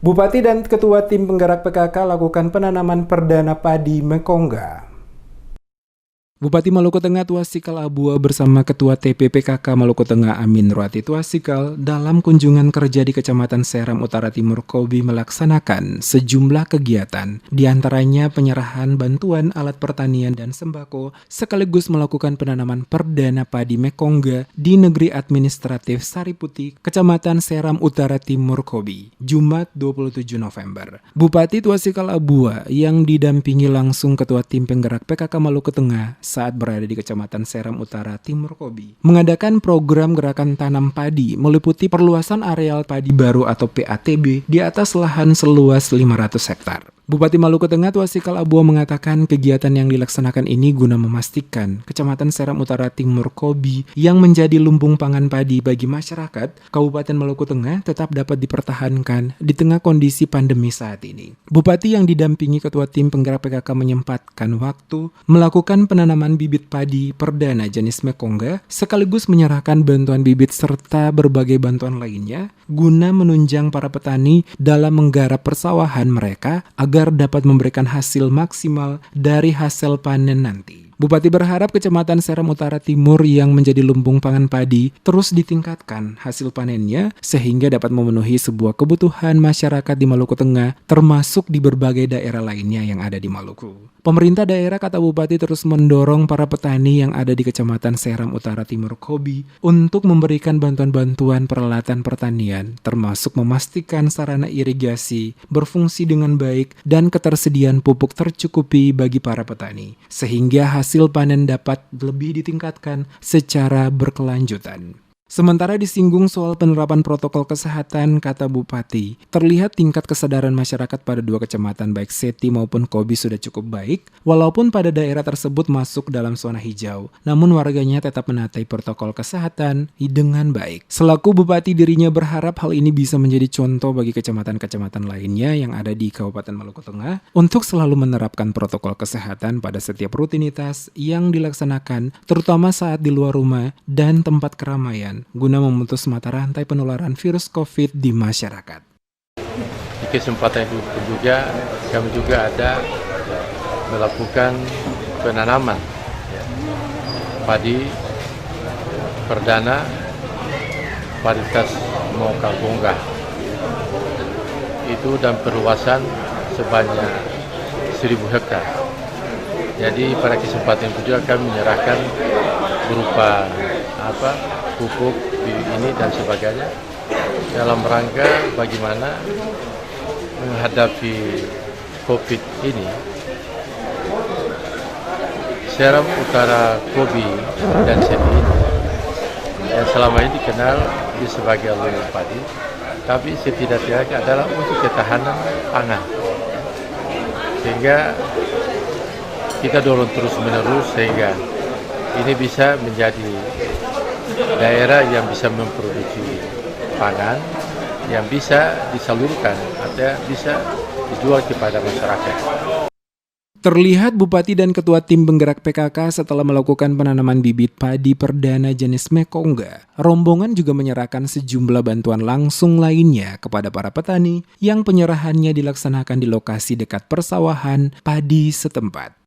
Bupati dan Ketua Tim Penggerak PKK lakukan penanaman perdana padi Mekongga. Bupati Maluku Tengah Tuasikal Abua bersama Ketua TPPKK Maluku Tengah Amin Ruati Tuasikal dalam kunjungan kerja di Kecamatan Seram Utara Timur Kobi melaksanakan sejumlah kegiatan, diantaranya penyerahan bantuan alat pertanian dan sembako, sekaligus melakukan penanaman perdana padi Mekongga di Negeri Administratif Sariputi, Kecamatan Seram Utara Timur Kobi, Jumat 27 November. Bupati Tuasikal Abua yang didampingi langsung Ketua Tim Penggerak PKK Maluku Tengah saat berada di Kecamatan Seram Utara Timur Kobi, mengadakan program gerakan tanam padi meliputi perluasan areal padi baru atau PATB di atas lahan seluas 500 hektar. Bupati Maluku Tengah Tuasikal Abua mengatakan kegiatan yang dilaksanakan ini guna memastikan Kecamatan Seram Utara Timur Kobi yang menjadi lumbung pangan padi bagi masyarakat Kabupaten Maluku Tengah tetap dapat dipertahankan di tengah kondisi pandemi saat ini. Bupati yang didampingi Ketua Tim Penggerak PKK menyempatkan waktu melakukan penanaman bibit padi perdana jenis Mekongga sekaligus menyerahkan bantuan bibit serta berbagai bantuan lainnya guna menunjang para petani dalam menggarap persawahan mereka agar dapat memberikan hasil maksimal dari hasil panen nanti. Bupati berharap Kecamatan Seram Utara Timur yang menjadi lumbung pangan padi terus ditingkatkan hasil panennya sehingga dapat memenuhi sebuah kebutuhan masyarakat di Maluku Tengah termasuk di berbagai daerah lainnya yang ada di Maluku. Pemerintah daerah, kata Bupati, terus mendorong para petani yang ada di Kecamatan Seram Utara Timur Kobi untuk memberikan bantuan-bantuan peralatan pertanian termasuk memastikan sarana irigasi berfungsi dengan baik dan ketersediaan pupuk tercukupi bagi para petani sehingga hasil panen dapat lebih ditingkatkan secara berkelanjutan. Sementara disinggung soal penerapan protokol kesehatan, kata Bupati, terlihat tingkat kesadaran masyarakat pada dua kecamatan baik Seti maupun Kobi sudah cukup baik, walaupun pada daerah tersebut masuk dalam zona hijau, namun warganya tetap menaati protokol kesehatan dengan baik. Selaku Bupati, dirinya berharap hal ini bisa menjadi contoh bagi kecamatan-kecamatan lainnya yang ada di Kabupaten Maluku Tengah untuk selalu menerapkan protokol kesehatan pada setiap rutinitas yang dilaksanakan, terutama saat di luar rumah dan tempat keramaian, guna memutus mata rantai penularan virus COVID di masyarakat. Di kesempatan itu juga kami juga ada melakukan penanaman padi perdana varietas Mekongga itu dan perluasan sebanyak 1.000 hektar. Jadi pada kesempatan itu juga kami menyerahkan berupa pupuk ini dan sebagainya dalam rangka bagaimana menghadapi COVID ini. Seram Utara Kobi dan Seti yang selama ini dikenal sebagai lumbung padi, tapi setidak-tidaknya adalah untuk ketahanan pangan, sehingga kita dorong terus-menerus sehingga ini bisa menjadi daerah yang bisa memproduksi pangan yang bisa disalurkan atau bisa dijual kepada masyarakat. Terlihat Bupati dan Ketua Tim Penggerak PKK setelah melakukan penanaman bibit padi perdana jenis Mekongga, rombongan juga menyerahkan sejumlah bantuan langsung lainnya kepada para petani yang penyerahannya dilaksanakan di lokasi dekat persawahan padi setempat.